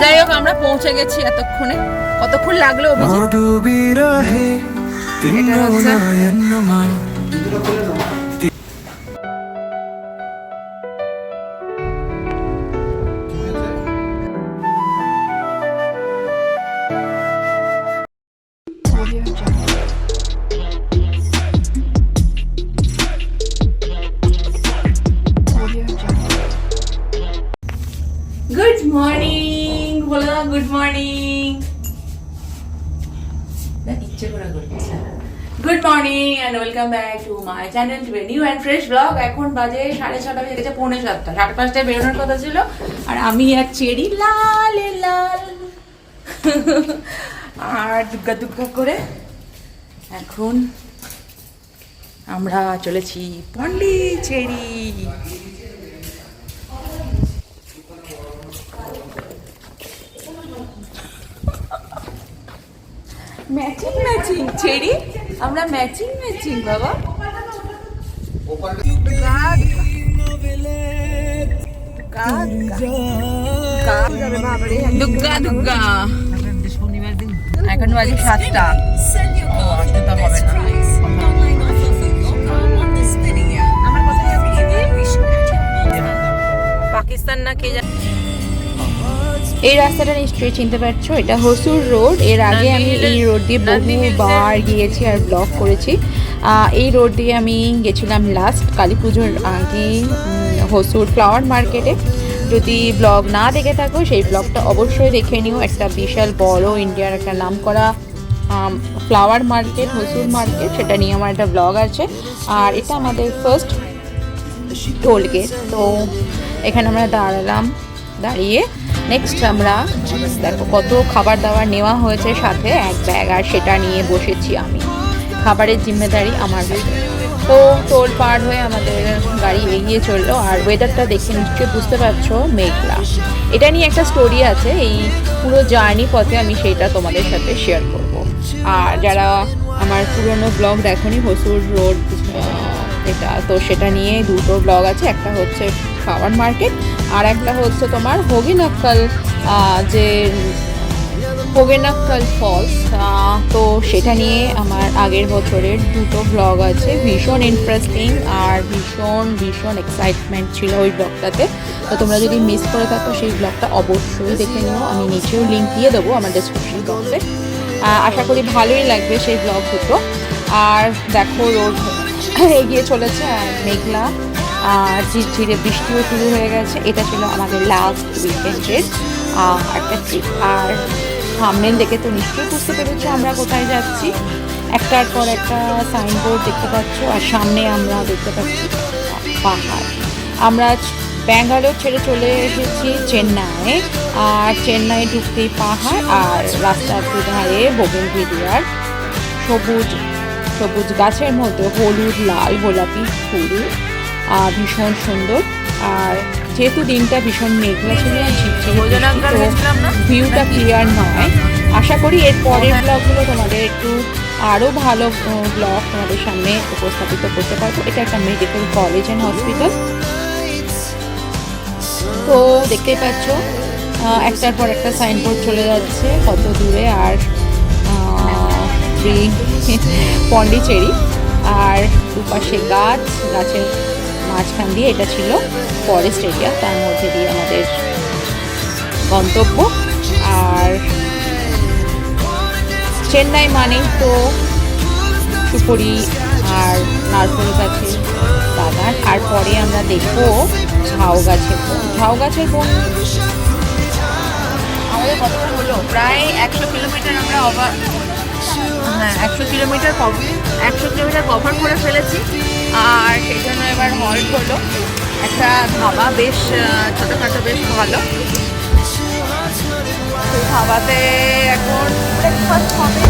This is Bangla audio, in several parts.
যাই হোক আমরা পৌঁছে গেছি এতক্ষণে। কতক্ষণ লাগলো অভিজিৎ? এটা হচ্ছে গুড মর্নিং। বলো না গুড মর্নিং। ইচ্ছে করে করছে। Good morning and welcome back to my channel to a new and fresh blog. এখন বাজে 6:30 বেজে গেছে, 6:45, 5:30 বেরোনোর কথা ছিল। আর আমি আর চেরি লাল লাল আর দুগ্গা দুগ্গা করে এখন আমরা চলেছি পন্ডিচেরি। ম্যাচিং ম্যাচিং চেরি, আমরা ম্যাচিং ম্যাচিং বাবা। দুগ্গা দুগ্গা। এখন বাজে 7টা। হবে না। পাকিস্তান না কে জানে। এই রাস্তাটা নিশ্চয়ই চিনতে পারছো, এটা হসুর রোড। এর আগে আমি এই রোড দিয়ে বহুবার গিয়েছি আর ব্লগ করেছি। এই রোড দিয়ে আমি গেছিলাম লাস্ট কালী পুজোর আগে হসুর ফ্লাওয়ার মার্কেটে। যদি ব্লগ না দেখে থাকো সেই ব্লগটা অবশ্যই দেখে নিও। একটা বিশাল বড় ইন্ডিয়ার একটা নামকরা ফ্লাওয়ার মার্কেট, হসুর মার্কেট, সেটা নিয়ে আমার একটা ব্লগ আছে। আর এটা আমাদের ফার্স্ট টোল গেট। তো এখানে আমরা দাঁড়ালাম, দাঁড়িয়ে নেক্সট আমরা দেখো কত খাবার দাবার নেওয়া হয়েছে সাথে এক ব্যাগ, আর সেটা নিয়ে বসেছি আমি। খাবারের জিম্মেদারি আমার। তো টোল পার হয়ে আমাদের গাড়ি এগিয়ে চললো। আর ওয়েদারটা দেখে নিশ্চয়ই বুঝতে পারছো মেঘলা। এটা নিয়ে একটা স্টোরি আছে, এই পুরো জার্নি পথে আমি সেইটা তোমাদের সাথে শেয়ার করব। আর যারা আমার পুরনো ব্লগ দেখোনি হসুর রোড এটা, তো সেটা নিয়ে দুটো ব্লগ আছে। একটা হচ্ছে ফ্লাওয়ার মার্কেট আর একটা হচ্ছে তোমার হোগেনক্কাল, যে হোগেনক্কাল ফলস। তো সেটা নিয়ে আমার আগের বছরের দুটো ব্লগ আছে। ভীষণ ইন্টারেস্টিং আর ভীষণ ভীষণ এক্সাইটমেন্ট ছিল ওই ব্লগটাতে। তো তোমরা যদি মিস করে থাকো সেই ব্লগটা অবশ্যই দেখে নিও। আমি নিচেও লিঙ্ক দিয়ে দেবো আমার ডেসক্রিপশন বক্সে। আশা করি ভালোই লাগবে সেই ব্লগ দুটো। আর দেখো রোড এগিয়ে চলেছে আর মেঘলা, ঝিরঝিরে বৃষ্টিও শুরু হয়ে গেছে। এটা ছিল আমাদের লাস্ট উইকেন্ডের একটা ট্রিপ। আর থাম্বনেল দেখে তো নিশ্চয়ই বুঝতে পেরেছো আমরা কোথায় যাচ্ছি। একটার পর একটা সাইনবোর্ড দেখতে পাচ্ছ, আর সামনে আমরা দেখতে পাচ্ছি পাহাড়। আমরা ব্যাঙ্গালোর ছেড়ে চলে এসেছি চেন্নাই। আর চেন্নাই ঢুকতেই পাহাড়, আর রাস্তার দুধারে বোগেনভিলিয়ার সবুজ সবুজ গাছের মধ্যে হলুদ লাল গোলাপি ফুল, ভীষণ সুন্দর। আর যেহেতু দিনটা ভীষণ মেঘলা ছিল, ভিউটা ক্লিয়ার নয়। আশা করি এর পরের ব্লগগুলো তোমাদের একটু আরও ভালো ব্লগ তোমাদের সামনে উপস্থাপিত করতে পারবো। এটা একটা মেডিকেল কলেজ অ্যান্ড হসপিটাল। তো দেখতেই পাচ্ছ একটার পর একটা সাইনবোর্ড চলে যাচ্ছে কত দূরে। আর পন্ডিচেরি, আর দুপাশে গাছ, গাছের মাঝখান দিয়ে এটা ছিল ফরেস্ট এরিয়া, তার মধ্যে দিয়ে আমাদের গন্তব্য। আর চেন্নাই মানেই তো সুপুরি আর নারকেল গাছের বাগান। আর পরে আমরা দেখবো ঝাউ গাছের বন। ঝাউ গাছের বন আমাদের কতটা হলো, প্রায় 100 কিলোমিটার আমরা 100 কিলোমিটার কভার করে ফেলেছি। আর সেই জন্য এবার হল্ট হলো একটা ধাবা, বেশ ছোটোখাটো, বেশ ভালো। সেই ধাবাতে এখন ব্রেকফাস্ট হবে।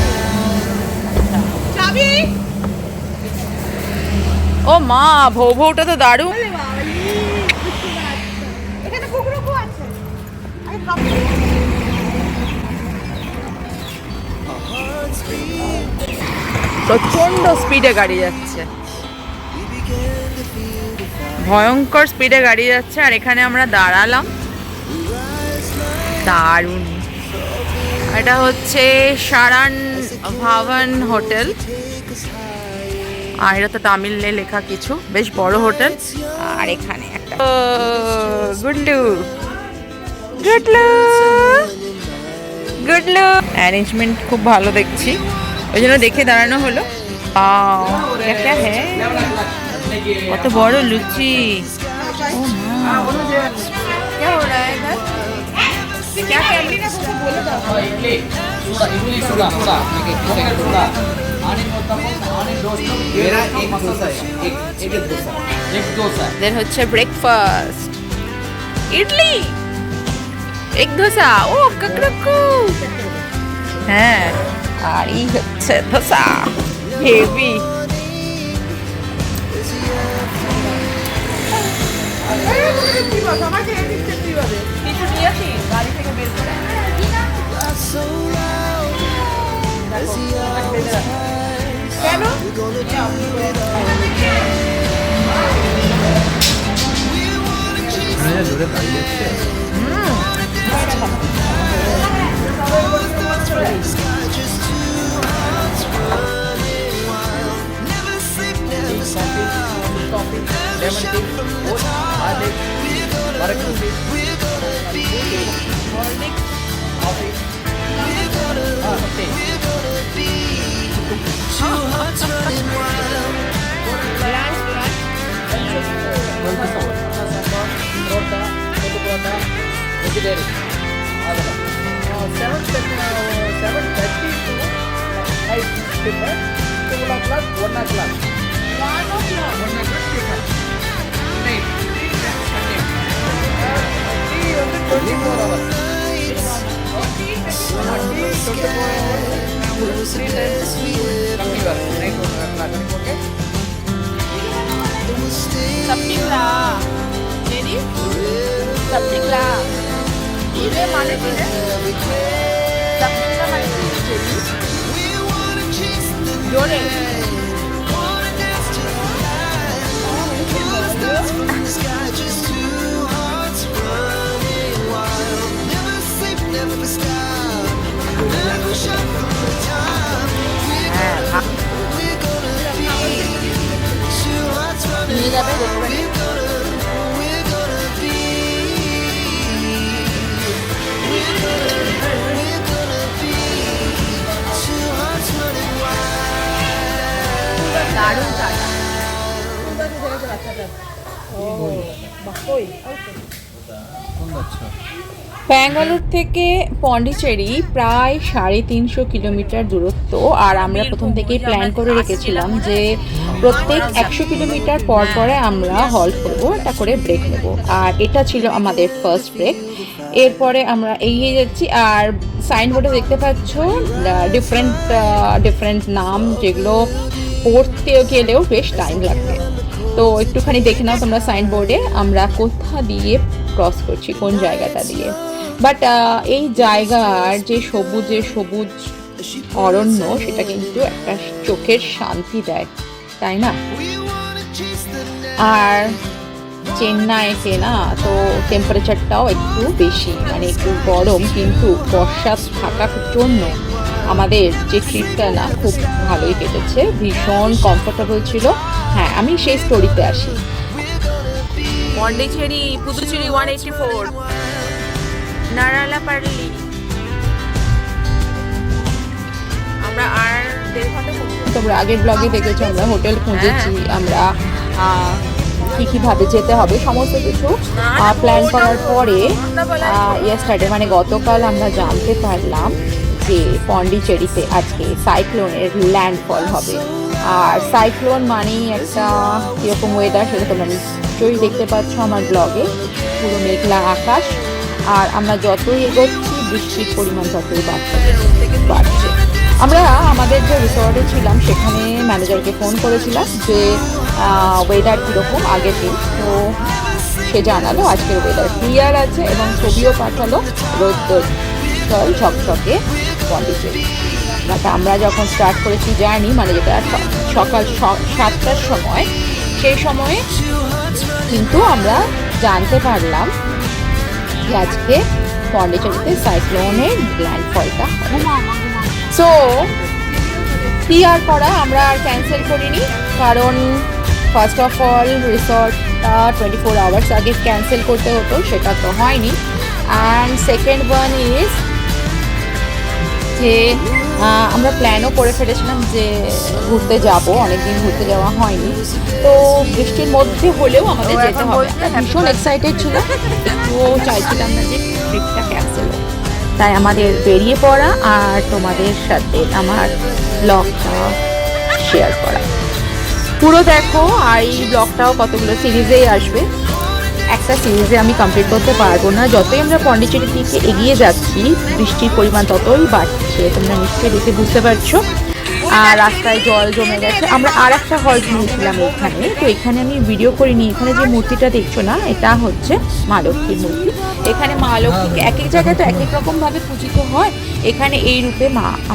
ও মা, ভৌ ভৌটা তো দারুণ। প্রচন্ড স্পিডে গাড়ি যাচ্ছে, ভয়ঙ্কর স্পিডে গাড়ি যাচ্ছে। আর এখানে আমরা দাঁড়ালাম দারুণ। এটা হচ্ছে সারান ভবন হোটেল, আর এটা তো তামিলে লেখা কিছু, বেশ বড় হোটেল। আর এখানে একটা গুডলু গুডলু গুডলু অ্যারেঞ্জমেন্ট খুব ভালো দেখছি, ওই জন্য দেখে দাঁড়ানো হলো। হ্যাঁ, কত বড় লুচি। দেন হচ্ছে ব্রেকফাস্ট, ইডলি, এগ ধোসা। ও কাকড়াকু। হ্যাঁ, আর এই হচ্ছে ধোসা, হেভি। কেন sabtikla jadi sabtikla ini mana ini sabtikla mana ini jadi jore ini dapat দারুণ কাটা। ব্যাঙ্গালোর থেকে পন্ডিচেরি প্রায় 350 কিলোমিটার দূরত্ব। আর আমরা প্রথম থেকেই প্ল্যান করে রেখেছিলাম যে প্রত্যেক 100 কিলোমিটার পর পরে আমরা হল্ট করবো, একটা করে ব্রেক নেব। আর এটা ছিল আমাদের ফার্স্ট ব্রেক। এরপরে আমরা এগিয়ে যাচ্ছি, আর সাইনবোর্ডে দেখতে পাচ্ছ ডিফারেন্ট নাম, যেগুলো পড়তে গেলেও বেশ টাইম লাগবে। তো একটুখানি দেখে নাও তোমরা সাইনবোর্ডে আমরা কোথা দিয়ে ক্রস করছি, কোন জায়গাটা দিয়ে। বাট এই জায়গার যে সবুজ অরণ্য, সেটা কিন্তু একটা চোখের শান্তি দেয়, তাই না? আর চেন্নাইতে না তো টেম্পারেচারটাও একটু বেশি, মানে একটু গরম, কিন্তু বর্ষা থাকার জন্য আমাদের যে ট্রিপটা না খুব ভালোই কেটেছে, ভীষণ কমফোর্টেবল ছিল। হ্যাঁ, আমি সেই স্টোরিতে আসি। পন্ডিচেরি পুদুচেরি 184 নারালাপাল্লি। আমরা আর 1.5 ঘন্টা তোমরা আগের ব্লগে দেখেছো আমরা হোটেল খুঁজেছি, আমরা কীভাবে যেতে হবে সমস্ত কিছু প্ল্যান করার পরে ইয়েস্টারডে মানে গতকাল আমরা জানতে পারলাম যে পন্ডিচেরিতে আজকে সাইক্লোনের ল্যান্ডফল হবে। আর সাইক্লোন মানেই একটা কীরকম ওয়েদার সেটা তোমরা নিশ্চয়ই দেখতে পাচ্ছ আমার ব্লগে, পুরো মেঘলা আকাশ। আর আমরা যতই এগোচ্ছি বৃষ্টির পরিমাণ ততই বাড়ছে। আমরা আমাদের যে রিসর্টে ছিলাম সেখানে ম্যানেজারকে ফোন করেছিলাম যে ওয়েদার কীরকম আগের দিন, তো সে জানালো আজকের ওয়েদার ক্লিয়ার আছে এবং ছবিও পাঠালো রোদ্দুর ঝকঝকে পন্ডিচেরি। বাট আমরা যখন স্টার্ট করেছি জার্নি, মানে যেটা সকাল 7টার সময়, সেই সময়ে কিন্তু আমরা জানতে পারলাম যে আজকে পন্ডিচেরিতে সাইক্লোনের ল্যান্ডফলটা। সো কি আর করা, আমরা আর ক্যান্সেল করিনি, কারণ ফার্স্ট অফ অল রিসর্টটা 24 আওয়ার্স আগে ক্যান্সেল করতে হতো, সেটা তো হয়নি। অ্যান্ড সেকেন্ড ওয়ান ইজ যে আমরা প্ল্যানও করে ফেলেছিলাম যে ঘুরতে যাব, অনেকদিন ঘুরতে যাওয়া হয়নি, তো বৃষ্টির মধ্যে হলেও আমাদের যেতে হবে। ভীষণ এক্সাইটেড ছিল, একটুও চাইছিলাম না যে ট্রিপটা ক্যান্সেল হোক, তাই আমাদের বেরিয়ে পড়া আর তোমাদের সাথে আমার ব্লগটা শেয়ার করা। পুরো দেখো, আর এই ব্লগটাও কতগুলো সিরিজেই আসবে, একটা সিরিজে আমি কমপ্লিট করতে পারবো না। যতই আমরা পন্ডিচেরি থেকে এগিয়ে যাচ্ছি বৃষ্টির পরিমাণ ততই বাড়ছে, তোমরা নিশ্চয়ই দেখে বুঝতে পারছো। আর রাস্তায় জল জমে গেছে। আমরা আর একটা হল্ট নিয়েছিলাম এখানে, তো এখানে আমি ভিডিও করিনি। এখানে যে মূর্তিটা দেখছো না, এটা হচ্ছে মা লক্ষ্মীর মূর্তি। এখানে মা লক্ষ্মীকে এক এক জায়গায় তো এক এক রকমভাবে পূজিত হয়, এখানে এই রূপে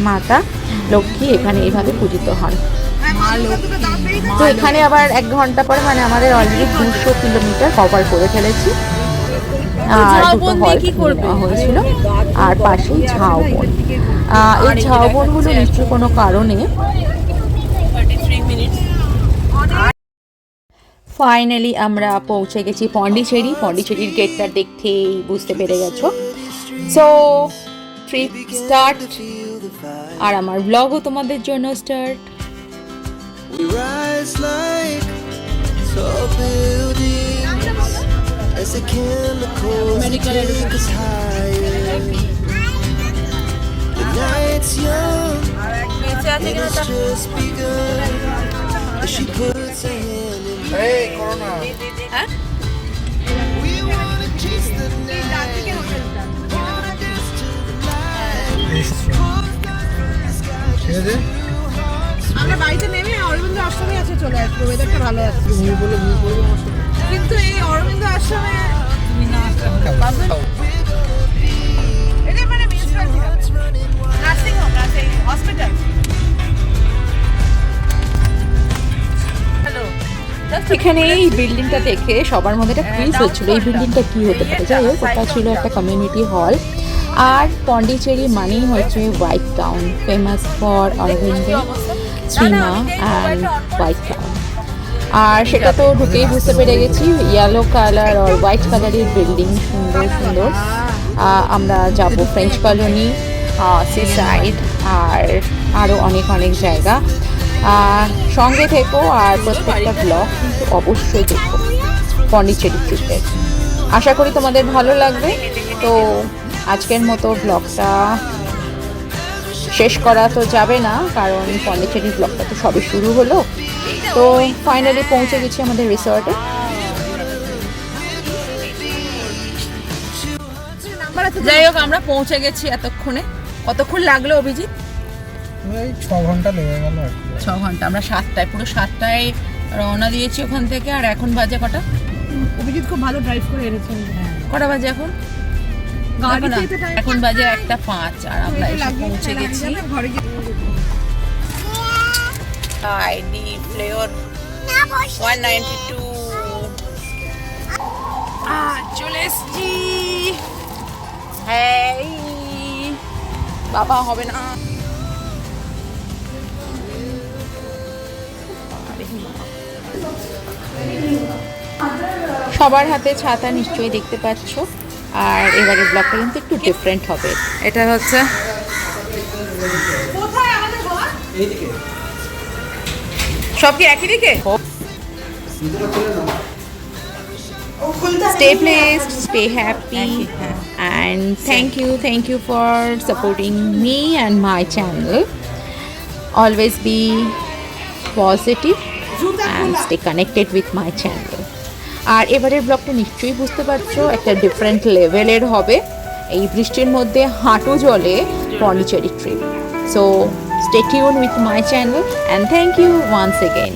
মাতা লক্ষ্মী এখানে এইভাবে পূজিত হন। তো এখানে আবার 1 ঘন্টা পরে, মানে আমাদের অলরেডি 200 কিলোমিটার কভার করে ফেলেছি। আর দুটো হল্ট নেওয়া হয়েছিল, আর পাশেই ঝাউবন। এই ঝাউবনগুলো নিশ্চয়ই কোনো কারণে। ফাইনালি আমরা পৌঁছে গেছি পন্ডিচেরি। পন্ডিচেরির গেটটা দেখতেই বুঝতে পেরে গেছো। সো ট্রিপ স্টার্ট, আর আমার ব্লগও তোমাদের জন্য start. We rise like tall buildings as the chemicals take us higher. The night's young and it's just begun as she puts her hand in mine. Hey, Corona. We wanna chase the night, wanna dance to the light. আমরা বাড়িতে নেমে অরবিন্দ আশ্রমে আছে চলে আসবো, ওয়েদারটা ভালো আছে। কিন্তু এই অরবিন্দ আশ্রমে এটা মানে municipality nursing home, nursing hospital. Hello, এখানে এই বিল্ডিংটা দেখে সবার মধ্যে একটা কুইজ হচ্ছিল, এই বিল্ডিংটা কি হতে পারে। যাই হোক, ওটা ছিল একটা কমিউনিটি হল। আর পন্ডিচেরি মানেই হচ্ছে white town, famous for Aurobindo, Shrima and white town. আর সেটা তো ঢুকেই বুঝতে পেরে গেছি, ইয়েলো কালার আর হোয়াইট কালারের বিল্ডিং, সুন্দর সুন্দর। আমরা যাব ফ্রেঞ্চ কলোনি, সি সাইড, আর আরও অনেক অনেক জায়গা। সঙ্গে থেকো, আর প্রত্যেকটা ব্লগ কিন্তু অবশ্যই দেখো পন্ডিচেরি ট্রিপের। আশা করি তোমাদের ভালো লাগবে। তো আজকের মতো ব্লগটা শেষ করা তো যাবে না, কারণ পন্ডিচেরি ব্লগটা তো সবে শুরু হলো। তো ফাইনালি পৌঁছে গেছি আমাদের রিসর্টে। যাই হোক, আমরা পৌঁছে গেছি এতক্ষণে। কতক্ষণ লাগলো অভিজিৎ? 6 ঘন্টা লেগে গেল। 6 ঘন্টা। আমরা 7টায়, পুরো 7টায় রওনা দিয়েছি ওখান থেকে। আর এখন বাজে কটা? অভিজিৎ খুব ভালো ড্রাইভ করে এনেছে। কটা বাজে এখন? এখন বাজে 1:05, আর আমরা এসে পৌঁছে গেছি আইডি ফ্লেওর 192। চলে এসছি। হ্যাঁ বাবা, হবে না। সবার হাতে ছাতা নিশ্চয়ই দেখতে পাচ্ছ। আর এবারে ব্লগটা কিন্তু একটু ডিফারেন্ট হবে। এটা হচ্ছে সব কি একই দিকে? Stay blessed, stay happy, and thank you for supporting me and my channel. Always be positive and stay connected with my channel. আর এবারের ব্লগটা নিশ্চয়ই বুঝতে পারছো, একটা ডিফারেন্ট লেভেলের হবে। এই বৃষ্টির মধ্যে হাঁটু জলে Pondicherry trip. So stay tuned with my channel and thank you once again.